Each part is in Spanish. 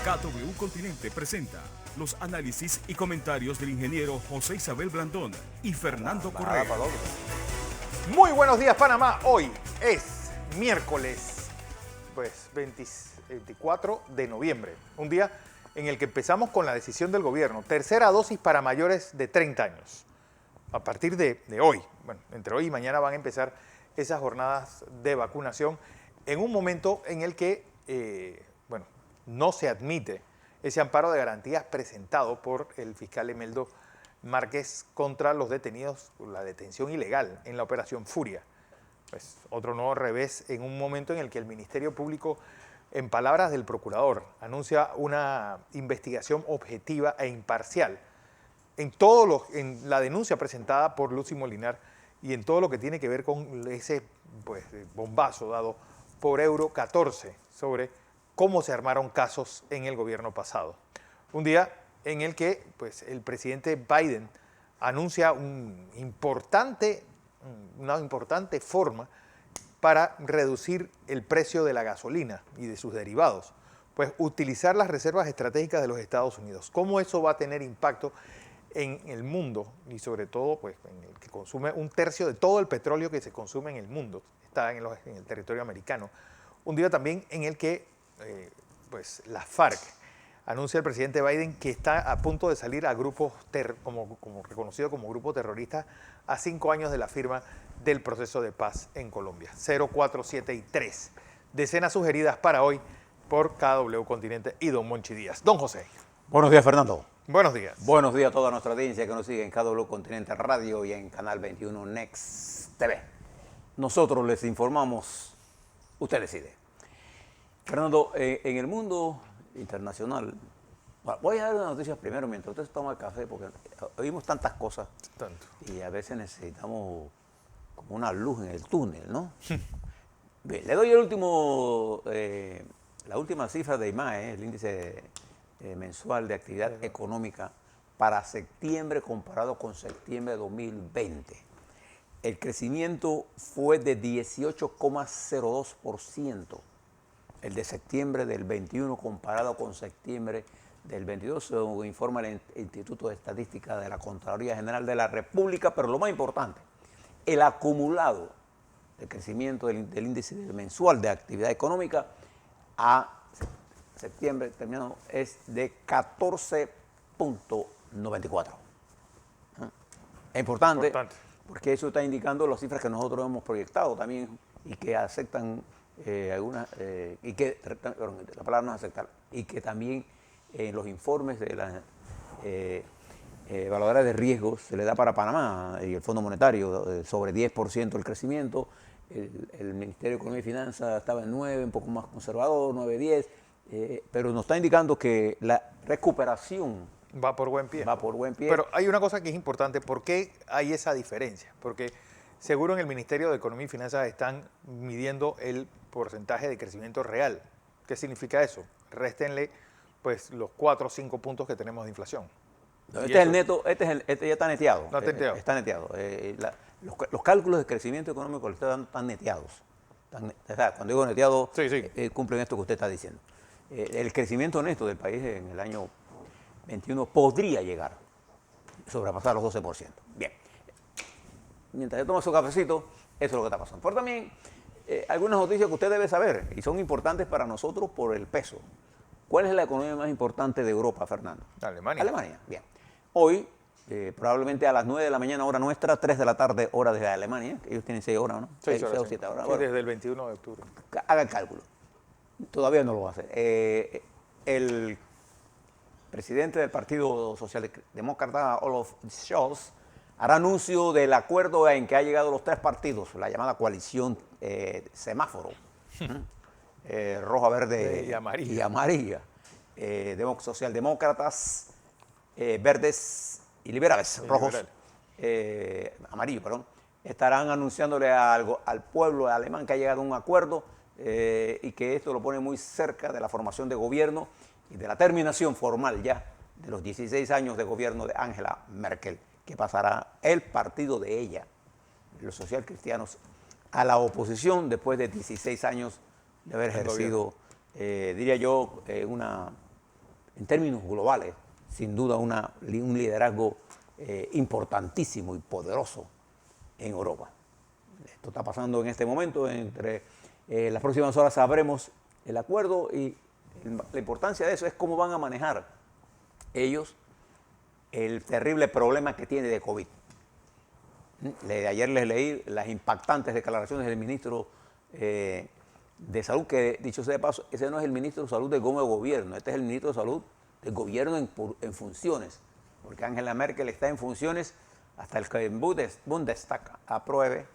KW Continente presenta los análisis y comentarios del ingeniero José Isabel Blandón y Fernando Correa. Muy buenos días, Panamá. Hoy es miércoles, 24 de noviembre. Un día en el que empezamos con la decisión del gobierno. Tercera dosis para mayores de 30 años. A partir de hoy, entre hoy y mañana van a empezar esas jornadas de vacunación en un momento en el que, no se admite ese amparo de garantías presentado por el fiscal Emeldo Márquez contra los detenidos, la detención ilegal en la Operación Furia. Pues otro nuevo revés en un momento en el que el Ministerio Público, en palabras del procurador, anuncia una investigación objetiva e imparcial en la denuncia presentada por Lucy Molinar y en todo lo que tiene que ver con ese bombazo dado por Euro 14 sobre cómo se armaron casos en el gobierno pasado. Un día en el que el presidente Biden anuncia una importante forma para reducir el precio de la gasolina y de sus derivados, utilizar las reservas estratégicas de los Estados Unidos. ¿Cómo eso va a tener impacto en el mundo y sobre todo en el que consume un tercio de todo el petróleo que se consume en el mundo? Está en el territorio americano. Un día también en el que la FARC anuncia el presidente Biden que está a punto de salir a grupos como reconocido como grupo terrorista a 5 años de la firma del proceso de paz en Colombia. 0, 4, 7 y 3. Decenas sugeridas para hoy por KW Continente y don Monchi Díaz. Don José. Buenos días, Fernando. Buenos días. Buenos días a toda nuestra audiencia que nos sigue en KW Continente Radio y en Canal 21 Next TV. Nosotros les informamos, usted decide. Fernando, en el mundo internacional, voy a dar unas noticias primero mientras usted toma el café, porque oímos tantas cosas. Tanto. Y a veces necesitamos como una luz en el túnel, ¿no? Bien, le doy la última cifra de IMAE, el índice mensual de actividad económica para septiembre comparado con septiembre de 2020. El crecimiento fue de 18,02%. El de septiembre del 21 comparado con septiembre del 22, según informa el Instituto de Estadística de la Contraloría General de la República, pero lo más importante, el acumulado de crecimiento del índice mensual de actividad económica a septiembre terminado es de 14,94. Es importante porque eso está indicando las cifras que nosotros hemos proyectado también y que aceptan la palabra no es aceptar, y que también en los informes de las evaluadoras de riesgos se le da para Panamá y el Fondo Monetario sobre 10% el crecimiento. El Ministerio de Economía y Finanzas estaba en 9, un poco más conservador, 9, 10, pero nos está indicando que la recuperación va por buen pie. Va por buen pie. Pero hay una cosa que es importante. ¿Por qué hay esa diferencia? Porque seguro en el Ministerio de Economía y Finanzas están midiendo el porcentaje de crecimiento real. ¿Qué significa eso? Réstenle los 4 o 5 puntos que tenemos de inflación. Este es el neto, este ya está neteado. No está neteado. Está neteado. Los cálculos de crecimiento económico le están neteados. Cuando digo neteado, sí. Cumplen esto que usted está diciendo. El crecimiento neto del país en el año 21 podría llegar a sobrepasar los 12%. Bien. Mientras yo tomo su cafecito, eso es lo que está pasando. Pero también algunas noticias que usted debe saber y son importantes para nosotros por el peso. ¿Cuál es la economía más importante de Europa, Fernando? Alemania. Alemania, bien. Hoy, probablemente a las 9 de la mañana, hora nuestra, 3 de la tarde, hora de Alemania, que ellos tienen 6 horas, ¿no? 6 horas, o 7 horas. Sí, bueno, desde el 21 de octubre. Haga el cálculo. Todavía no lo va a hacer. El presidente del Partido Socialdemócrata, Olaf Scholz, hará anuncio del acuerdo en que han llegado los 3 partidos, la llamada coalición semáforo, roja, verde y amarilla. Socialdemócratas, verdes y liberales, rojos, amarillo, perdón, estarán anunciándole al pueblo alemán que ha llegado a un acuerdo y que esto lo pone muy cerca de la formación de gobierno y de la terminación formal ya de los 16 años de gobierno de Angela Merkel, que pasará el partido de ella, los socialcristianos, a la oposición después de 16 años de haber ejercido, diría yo, una en términos globales, sin duda un liderazgo importantísimo y poderoso en Europa. Esto está pasando en este momento. Entre las próximas horas sabremos el acuerdo y la importancia de eso es cómo van a manejar ellos el terrible problema que tiene de COVID. Ayer les leí las impactantes declaraciones del ministro de Salud, que dicho sea de paso, ese no es el ministro de Salud del gobierno, este es el ministro de Salud del gobierno en funciones, porque Angela Merkel está en funciones hasta el que el Bundestag apruebe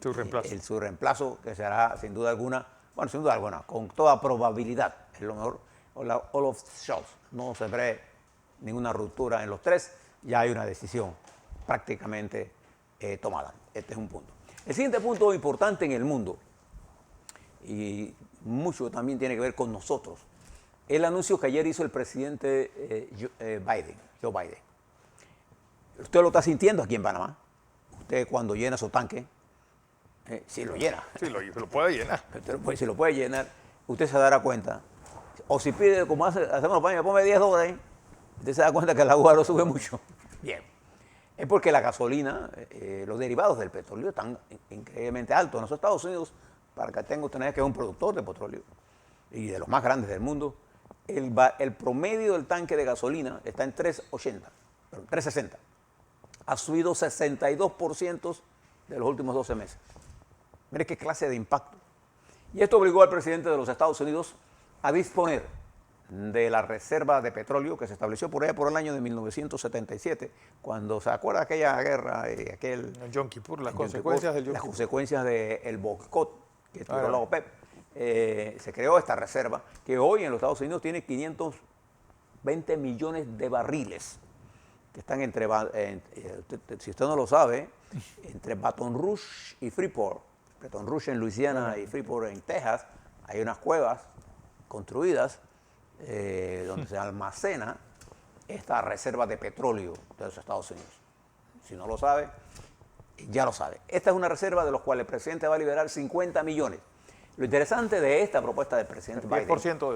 su reemplazo, que será sin duda alguna, con toda probabilidad, es lo mejor, Olaf Scholz. No se ve ninguna ruptura en los tres, ya hay una decisión prácticamente tomada. Este es un punto. El siguiente punto importante en el mundo, y mucho también tiene que ver con nosotros, el anuncio que ayer hizo el presidente Joe Biden. Usted lo está sintiendo aquí en Panamá. Usted cuando llena su tanque, si lo llena. Sí, lo puede llenar. Si lo puede llenar, usted se dará cuenta. O si pide, como hacemos los paños, ponme $10, usted se da cuenta que el agua lo sube mucho. Bien. Es porque la gasolina, los derivados del petróleo están increíblemente altos. En los Estados Unidos, para que tenga usted una idea, que es un productor de petróleo y de los más grandes del mundo, el promedio del tanque de gasolina está en 3.60. Ha subido 62% de los últimos 12 meses. Mire qué clase de impacto. Y esto obligó al presidente de los Estados Unidos a disponer de la reserva de petróleo que se estableció por allá por el año de 1977, cuando se acuerda aquella guerra y aquel... Yom Kippur, las consecuencias del Yom Kippur. Las consecuencias del boicot que tuvo la OPEP. Se creó esta reserva que hoy en los Estados Unidos tiene 520 millones de barriles que están si usted no lo sabe, entre Baton Rouge y Freeport. Baton Rouge en Luisiana y Freeport en Texas, hay unas cuevas construidas donde se almacena esta reserva de petróleo de los Estados Unidos. Si no lo sabe, ya lo sabe. Esta es una reserva de los cuales el presidente va a liberar 50 millones. Lo interesante de esta propuesta del presidente Biden... El 10%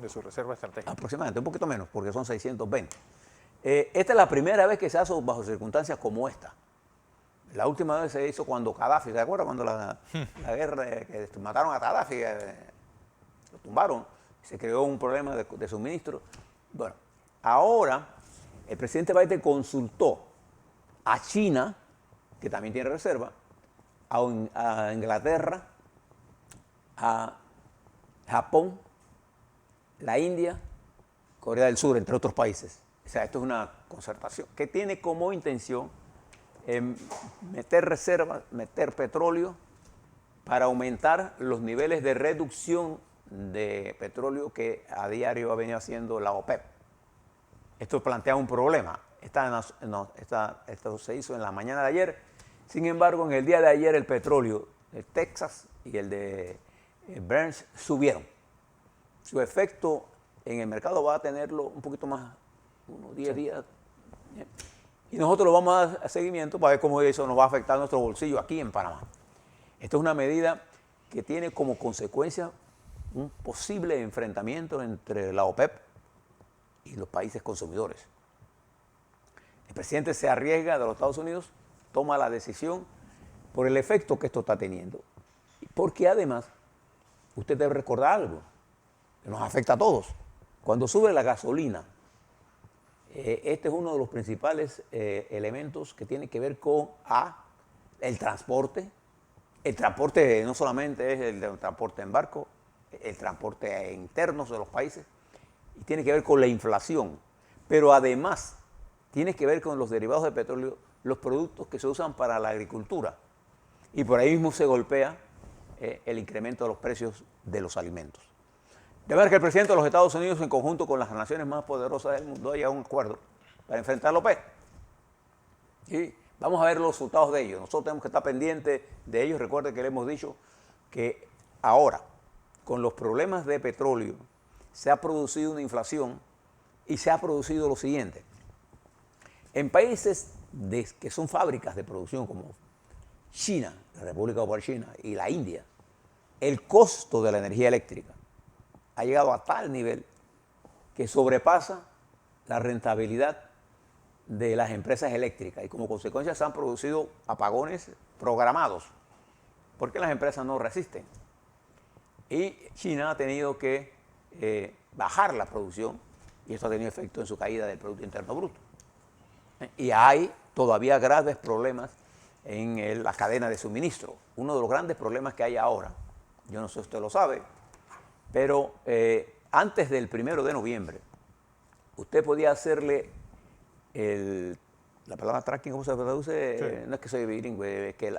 de su reserva estratégica. Aproximadamente, un poquito menos, porque son 620. Esta es la primera vez que se hace bajo circunstancias como esta. La última vez se hizo cuando Gaddafi, ¿se acuerda? Cuando la guerra, que mataron a Gaddafi, lo tumbaron, se creó un problema de suministro. Bueno, ahora el presidente Biden consultó a China, que también tiene reserva, a Inglaterra, a Japón, la India, Corea del Sur, entre otros países. O sea, esto es una concertación que tiene como intención meter reservas, meter petróleo para aumentar los niveles de reducción de petróleo que a diario ha venido haciendo la OPEP. Esto plantea un problema. Esto se hizo en la mañana de ayer. Sin embargo, en el día de ayer el petróleo de Texas y el de Brent subieron. Su efecto en el mercado va a tenerlo un poquito más, unos 10 días. Y nosotros lo vamos a dar seguimiento para ver cómo eso nos va a afectar a nuestro bolsillo aquí en Panamá. Esto es una medida que tiene como consecuencia un posible enfrentamiento entre la OPEP y los países consumidores. El presidente se arriesga de los Estados Unidos, toma la decisión por el efecto que esto está teniendo. Porque además, usted debe recordar algo que nos afecta a todos. Cuando sube la gasolina, este es uno de los principales elementos que tiene que ver con el transporte. El transporte no solamente es el transporte en barco, el transporte internos de los países, y tiene que ver con la inflación, pero además tiene que ver con los derivados de petróleo, los productos que se usan para la agricultura, y por ahí mismo se golpea el incremento de los precios de los alimentos. De ver que el presidente de los Estados Unidos, en conjunto con las naciones más poderosas del mundo, haya un acuerdo para enfrentar a la OPEP. Y vamos a ver los resultados de ellos. Nosotros tenemos que estar pendientes de ellos. Recuerden que le hemos dicho que ahora, con los problemas de petróleo, se ha producido una inflación y se ha producido lo siguiente. En países que son fábricas de producción como China, la República Popular China y la India, el costo de la energía eléctrica ha llegado a tal nivel que sobrepasa la rentabilidad de las empresas eléctricas y como consecuencia se han producido apagones programados porque las empresas no resisten. Y China ha tenido que bajar la producción y esto ha tenido efecto en su caída del Producto Interno Bruto. Y hay todavía graves problemas en la cadena de suministro. Uno de los grandes problemas que hay ahora, yo no sé si usted lo sabe, pero antes del 1 de noviembre, usted podía hacerle la palabra tracking, ¿cómo se traduce? Sí. No es que soy bilingüe, es que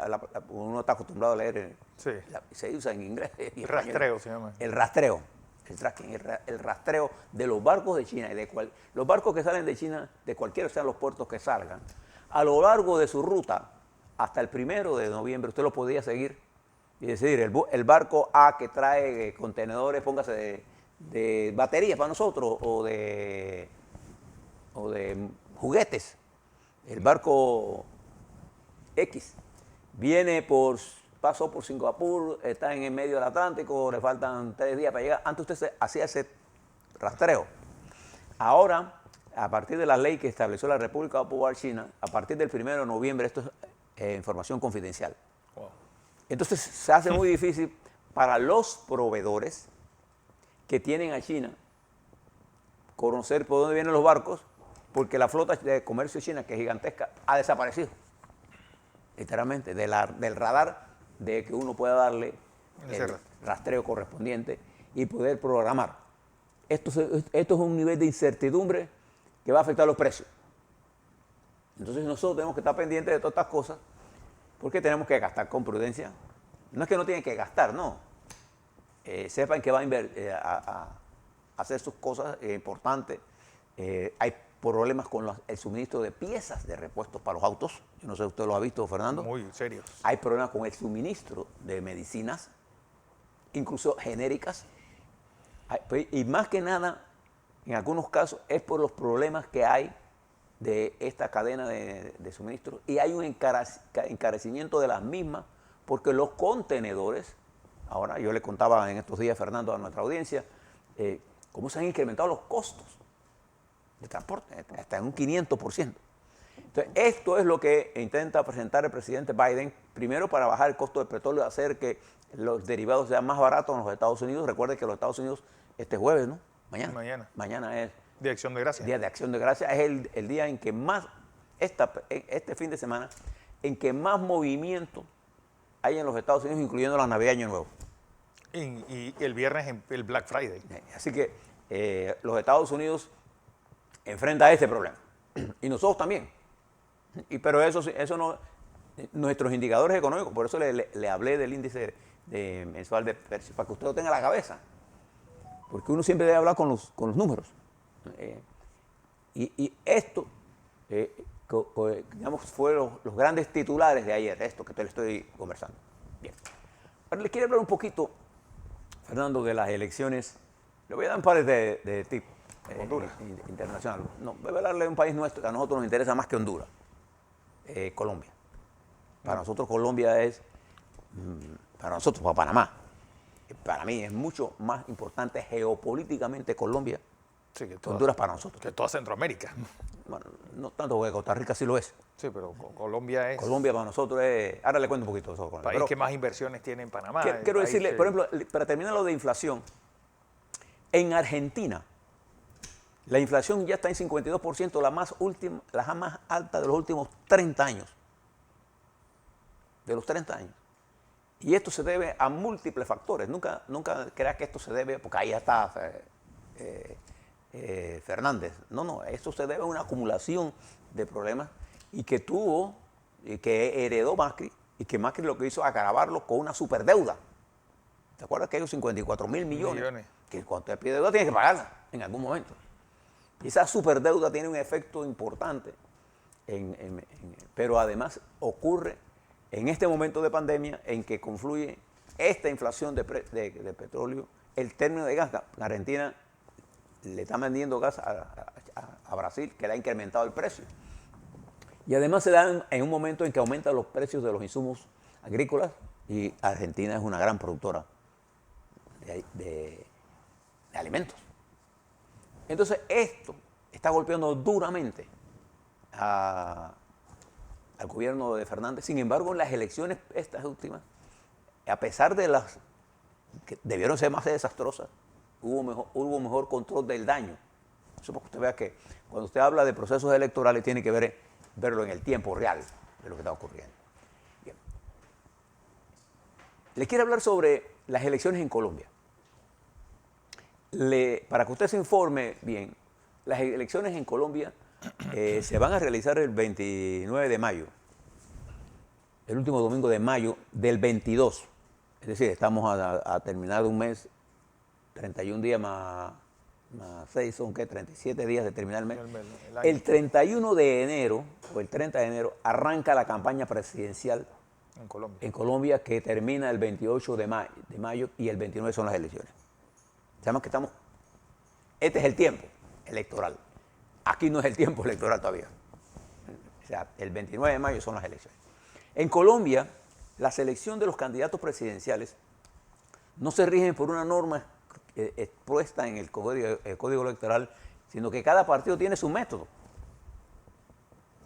uno está acostumbrado a leer, sí. Se usa en inglés. El rastreo se llama. El rastreo, el tracking, el rastreo de los barcos de China, los barcos que salen de China, de cualquiera sean los puertos que salgan, a lo largo de su ruta, hasta el 1 de noviembre, usted lo podía seguir. Y decir, el barco A que trae contenedores, póngase de baterías para nosotros o de juguetes. El barco X pasó por Singapur, está en el medio del Atlántico, le faltan 3 días para llegar. Antes usted hacía ese rastreo. Ahora, a partir de la ley que estableció la República Popular China, a partir del 1 de noviembre, esto es información confidencial. Wow. Entonces se hace muy difícil para los proveedores que tienen a China conocer por dónde vienen los barcos, porque la flota de comercio china, que es gigantesca, ha desaparecido, literalmente, del radar de que uno pueda darle el rastreo correspondiente y poder programar. Esto es un nivel de incertidumbre que va a afectar los precios. Entonces nosotros tenemos que estar pendientes de todas estas cosas porque tenemos que gastar con prudencia. No es que no tienen que gastar, no. Sepan que va a hacer sus cosas importantes. Hay problemas con el suministro de piezas de repuestos para los autos. Yo no sé si usted lo ha visto, Fernando. Muy serios. Hay problemas con el suministro de medicinas, incluso genéricas. Y más que nada, en algunos casos, es por los problemas que hay de esta cadena de suministro. Y hay un encarecimiento de las mismas, porque los contenedores, ahora yo le contaba en estos días, Fernando, a nuestra audiencia, cómo se han incrementado los costos de transporte, hasta en un 500%. Entonces, esto es lo que intenta presentar el presidente Biden, primero para bajar el costo del petróleo, hacer que los derivados sean más baratos en los Estados Unidos. Recuerde que los Estados Unidos, este jueves, ¿no? Mañana es Día de Acción de Gracias. Día de Acción de Gracias. Es el día en que más, este fin de semana, en que más movimiento hay en los Estados Unidos, incluyendo la Navidad y Año Nuevo. Y el viernes el Black Friday. Así que los Estados Unidos enfrenta este problema. Y nosotros también. Pero eso no, nuestros indicadores económicos, por eso le hablé del índice mensual de precios, para que usted lo tenga en la cabeza. Porque uno siempre debe hablar con los números. Y esto, digamos, fueron los grandes titulares de ayer, esto que te le estoy conversando. Bien. Ahora le quiero hablar un poquito, Fernando, de las elecciones. Le voy a dar un par de tips. Honduras. Internacional. No, voy a hablarle de un país nuestro que a nosotros nos interesa más que Honduras. Colombia. Para nosotros Colombia es, para nosotros, para Panamá, para mí es mucho más importante geopolíticamente Colombia que Honduras para nosotros. Que toda Centroamérica. Bueno, no tanto porque Costa Rica sí lo es. Sí, pero Colombia es... Colombia para nosotros es... Ahora le cuento un poquito de eso. El país que más inversiones tiene en Panamá. Quiero decirle, por ejemplo, para terminar lo de inflación, en Argentina, la inflación ya está en 52%, la más alta de los últimos 30 años. De los 30 años. Y esto se debe a múltiples factores. Nunca creas que esto se debe, porque ahí está Fernández. No, esto se debe a una acumulación de problemas y que que heredó Macri, y que Macri lo que hizo es agravarlo con una superdeuda. ¿Te acuerdas que hay 54.000 millones? Que cuando te pide deuda tienes que pagarla en algún momento. Y esa superdeuda tiene un efecto importante, pero además ocurre en este momento de pandemia en que confluye esta inflación de petróleo, el término de gas. Argentina le está vendiendo gas a Brasil, que le ha incrementado el precio. Y además se da en un momento en que aumentan los precios de los insumos agrícolas y Argentina es una gran productora de alimentos. Entonces, esto está golpeando duramente al gobierno de Fernández. Sin embargo, en las elecciones estas últimas, a pesar de las que debieron ser más desastrosas, hubo mejor control del daño. Eso para que usted vea que cuando usted habla de procesos electorales tiene que verlo en el tiempo real de lo que está ocurriendo. Bien. Le quiero hablar sobre las elecciones en Colombia. Para que usted se informe bien, las elecciones en Colombia se van a realizar el 29 de mayo, el último domingo de mayo del 22. Es decir, estamos a terminar un mes, 31 días más 6, son ¿qué? 37 días de terminar el mes. El 31 de enero, o el 30 de enero, arranca la campaña presidencial en Colombia, que termina el 28 de mayo y el 29 son las elecciones. Sabemos que este es el tiempo electoral. Aquí no es el tiempo electoral todavía. O sea, el 29 de mayo son las elecciones. En Colombia, la selección de los candidatos presidenciales no se rigen por una norma expuesta en el código electoral, sino que cada partido tiene su método.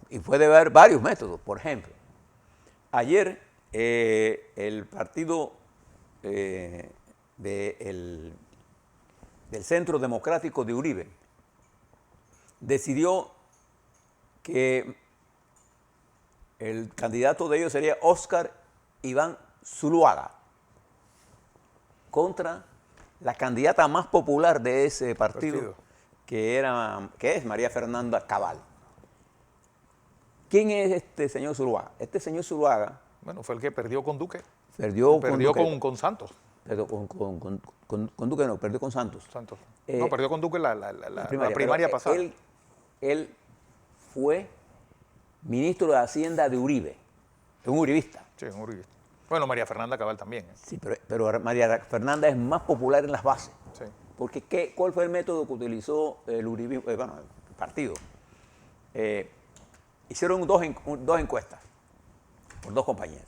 Y puede haber varios métodos. Por ejemplo, ayer el partido del Centro Democrático de Uribe decidió que el candidato de ellos sería Óscar Iván Zuluaga contra la candidata más popular de ese partido. Que es María Fernanda Cabal. ¿Quién es este señor Zuluaga? Este señor Zuluaga... Bueno, fue el que perdió con Duque. Perdió con Santos. Perdió con Duque, no, perdió con Santos. No, perdió con Duque la primaria pasada. Él fue ministro de Hacienda de Uribe, es un uribista. Sí, un uribista. Bueno, María Fernanda Cabal también. Sí, pero María Fernanda es más popular en las bases. Sí. Porque ¿cuál fue el método que utilizó el uribismo, el partido? Hicieron dos encuestas por dos compañías.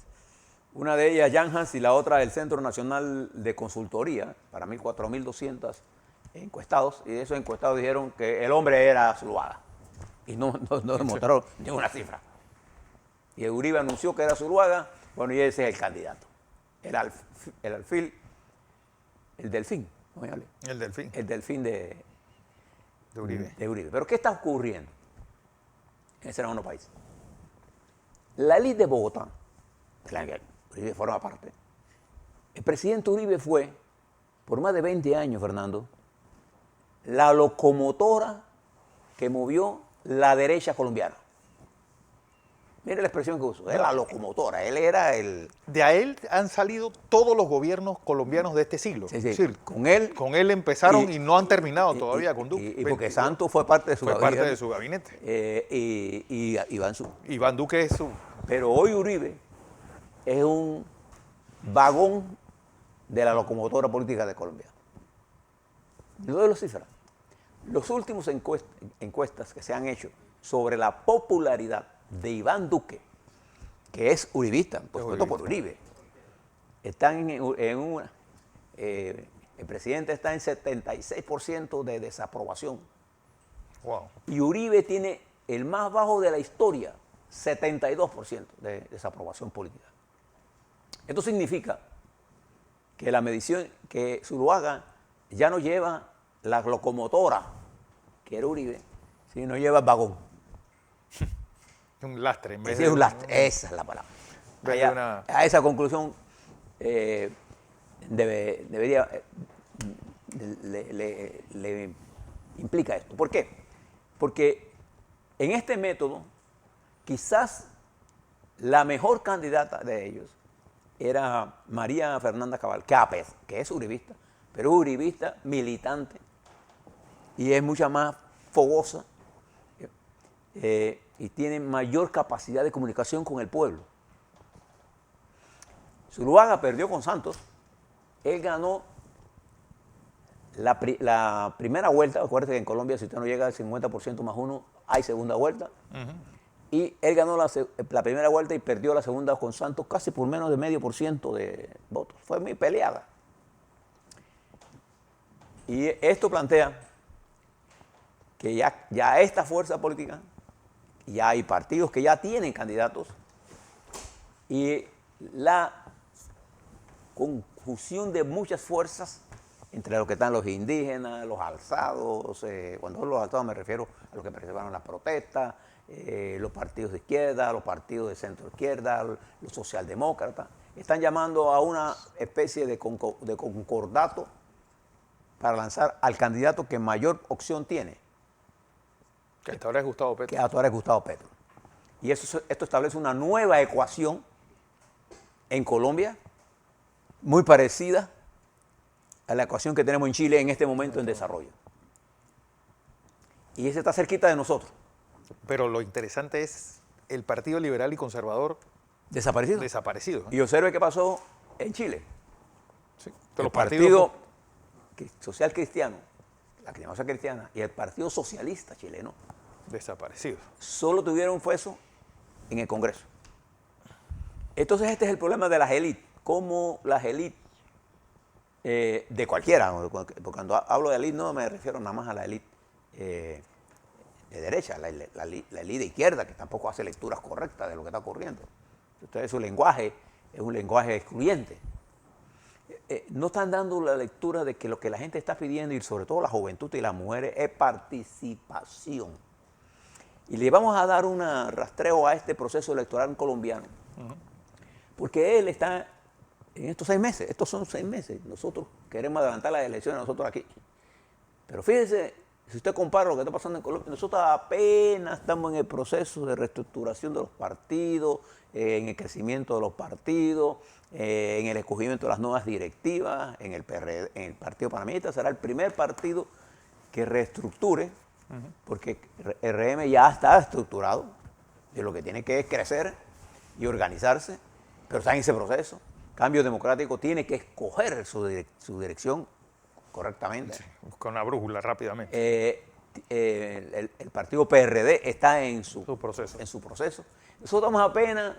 Una de ellas, Janhans, y la otra, el Centro Nacional de Consultoría, para 4.200 encuestados, y de esos encuestados dijeron que el hombre era Zuluaga. Y no demostraron ninguna cifra. Y el Uribe anunció que era Zuluaga, bueno, y ese es el candidato. El delfín. El delfín. El delfín de Uribe. Pero ¿qué está ocurriendo en ese hermano país? La ley de Bogotá, de la que Uribe forma parte, el presidente Uribe fue, por más de 20 años, Fernando, la locomotora que movió la derecha colombiana. Mire la expresión que usó, es la locomotora, él era el... De a él han salido todos los gobiernos colombianos de este siglo. Sí, sí. Es decir, con él empezaron y no han terminado todavía con Duque. Y porque Santos fue parte de su gabinete. Fue parte de su gabinete. Y Iván Duque es su... Pero hoy Uribe es un vagón de la locomotora política de Colombia. Le doy las cifras. Los últimos encuestas que se han hecho sobre la popularidad de Iván Duque, que es uribista, por supuesto por Uribe, están en una... el presidente está en 76% de desaprobación. Wow. Y Uribe tiene el más bajo de la historia, 72% de desaprobación política. Esto significa que la medición, que Zuluaga ya no lleva la locomotora, que era Uribe, sino lleva el vagón. Un lastre en vez de... Es un lastre, esa es la palabra. A esa conclusión debería... le implica esto. ¿Por qué? Porque en este método, quizás la mejor candidata de ellos era María Fernanda Cabal, que es uribista, pero es uribista militante y es mucha más fogosa y tiene mayor capacidad de comunicación con el pueblo. Zuluaga perdió con Santos, él ganó la primera vuelta. Acuérdate que en Colombia, si usted no llega al 50% más uno, hay segunda vuelta. Y él ganó la primera vuelta y perdió la segunda con Santos casi por menos de 0,5% de votos. Fue muy peleada. Y esto plantea que ya esta fuerza política, ya hay partidos que ya tienen candidatos y la confusión de muchas fuerzas entre los que están los indígenas, los alzados, cuando hablo de los alzados me refiero a los que participaron en las protestas, los partidos de izquierda, los partidos de centro izquierda, los socialdemócratas, están llamando a una especie de concordato para lanzar al candidato que mayor opción tiene. Que hasta ahora es Gustavo Petro. Que hasta ahora es Gustavo Petro. Y esto establece una nueva ecuación en Colombia, muy parecida a la ecuación que tenemos en Chile en este momento en desarrollo. Y ese está cerquita de nosotros. Pero lo interesante es el Partido Liberal y Conservador desaparecido. Desaparecido. Y observe qué pasó en Chile. Sí. El Partido Social Cristiano, la Cristiana Cristiana, y el Partido Socialista Chileno desaparecido. Solo tuvieron fuerza en el Congreso. Entonces este es el problema de las élites. Cómo las élites de cualquiera, porque cuando hablo de élite no me refiero nada más a la élite de derecha, la élite de izquierda, que tampoco hace lecturas correctas de lo que está ocurriendo. Entonces su lenguaje es un lenguaje excluyente. No están dando la lectura de que lo que la gente está pidiendo, y sobre todo la juventud y las mujeres, es participación. Y le vamos a dar un rastreo a este proceso electoral colombiano, porque él está en estos 6 meses, estos son 6 meses, nosotros queremos adelantar las elecciones nosotros aquí. Pero fíjese, si usted compara lo que está pasando en Colombia, nosotros apenas estamos en el proceso de reestructuración de los partidos, en el crecimiento de los partidos, en el escogimiento de las nuevas directivas, en el PRD, en el Partido Panameñista será el primer partido que reestructure, porque el RM ya está estructurado, y lo que tiene que es crecer y organizarse, pero está en ese proceso. Cambio Democrático tiene que escoger su dirección correctamente. Sí, buscar una brújula rápidamente. El partido PRD está en su proceso. Nosotros estamos apenas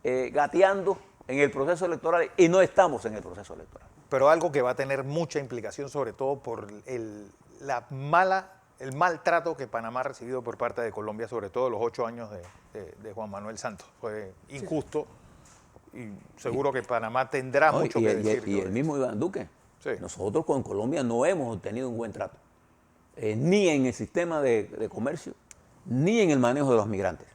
gateando en el proceso electoral y no estamos en el proceso electoral. Pero algo que va a tener mucha implicación, sobre todo por el maltrato que Panamá ha recibido por parte de Colombia, sobre todo los 8 años de Juan Manuel Santos. Fue injusto. Sí. Y seguro que Panamá tendrá mucho que decir. Y el mismo Iván Duque. Sí. Nosotros con Colombia no hemos obtenido un buen trato, ni en el sistema de comercio, ni en el manejo de los migrantes.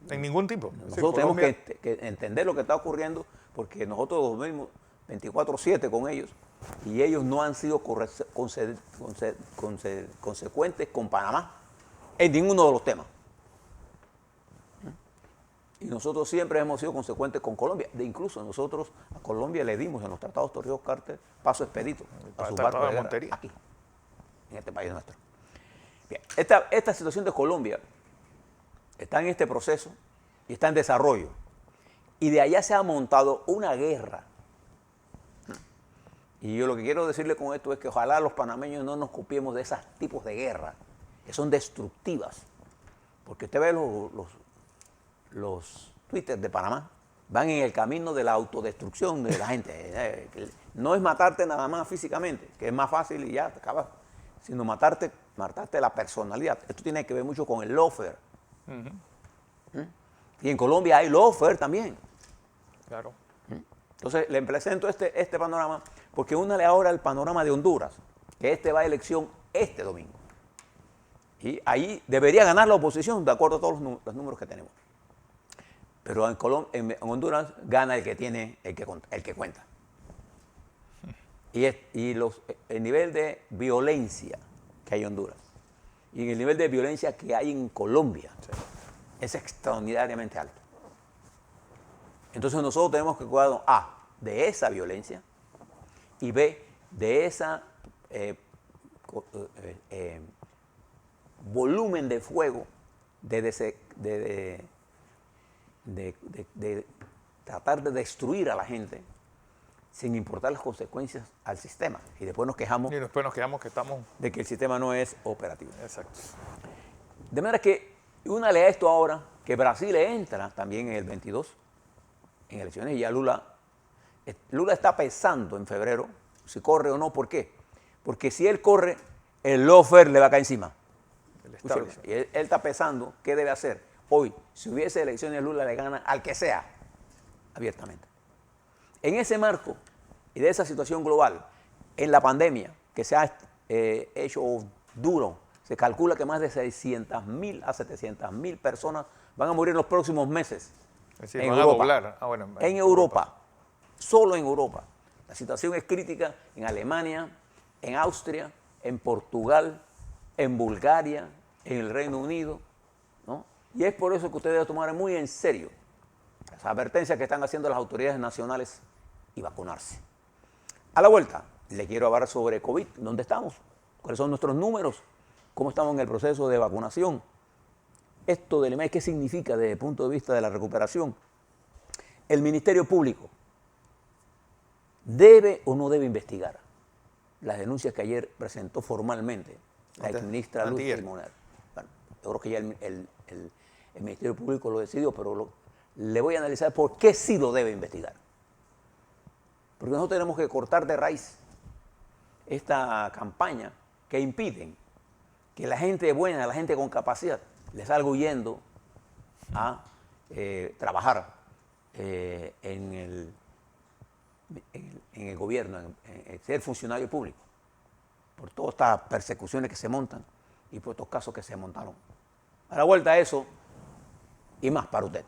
En ningún tipo. Nosotros tenemos que entender lo que está ocurriendo, porque nosotros los vemos 24/7 con ellos, y ellos no han sido consecuentes con Panamá en ninguno de los temas. Y nosotros siempre hemos sido consecuentes con Colombia. Incluso nosotros a Colombia le dimos en los tratados Torrijos-Carter paso expedito a sus barcos de guerra aquí, en este país nuestro. Bien, esta situación de Colombia está en este proceso y está en desarrollo. Y de allá se ha montado una guerra. Y yo lo que quiero decirle con esto es que ojalá los panameños no nos copiemos de esos tipos de guerra, que son destructivas. Porque usted ve los Twitter de Panamá, van en el camino de la autodestrucción de la gente. No es matarte nada más físicamente, que es más fácil y ya te acabas, sino matarte la personalidad. Esto tiene que ver mucho con el lawfare. Y en Colombia hay lawfare también. Claro. Entonces le presento este panorama, porque únale ahora el panorama de Honduras, que va a elección este domingo. Y ahí debería ganar la oposición, de acuerdo a todos los números que tenemos. Pero en Honduras gana el que cuenta. Y el nivel de violencia que hay en Honduras y el nivel de violencia que hay en Colombia es extraordinariamente alto. Entonces nosotros tenemos que cuidarnos, A, de esa violencia, y B, de esa volumen de fuego de tratar de destruir a la gente sin importar las consecuencias al sistema. Y después nos quejamos, que estamos de que el sistema no es operativo. Exacto. De manera que únale a esto ahora que Brasil entra también en el 22 en elecciones, y ya Lula está pensando en febrero si corre o no. ¿Por qué? Porque si él corre, el lawfare le va a caer encima. Escúcheme, y él está pensando qué debe hacer. Hoy, si hubiese elecciones, Lula le gana al que sea, abiertamente. En ese marco y de esa situación global, en la pandemia, que se ha hecho duro, se calcula que más de 600.000 a 700.000 personas van a morir en los próximos meses. Es decir, en van Europa. a doblar. Bueno, en Europa, solo en Europa. La situación es crítica en Alemania, en Austria, en Portugal, en Bulgaria, en el Reino Unido, ¿no? Y es por eso que usted debe tomar muy en serio las advertencias que están haciendo las autoridades nacionales y vacunarse. A la vuelta, le quiero hablar sobre COVID, ¿dónde estamos? ¿Cuáles son nuestros números? ¿Cómo estamos en el proceso de vacunación? Esto del IMEI, ¿qué significa desde el punto de vista de la recuperación? El Ministerio Público ¿debe o no debe investigar las denuncias que ayer presentó formalmente la exministra Luz Moner? Bueno, yo creo que ya el Ministerio Público lo decidió, pero le voy a analizar por qué sí lo debe investigar. Porque nosotros tenemos que cortar de raíz esta campaña que impiden que la gente buena, la gente con capacidad, le salga huyendo a trabajar en el gobierno, en ser funcionario público, por todas estas persecuciones que se montan y por estos casos que se montaron. A la vuelta a eso y más para usted.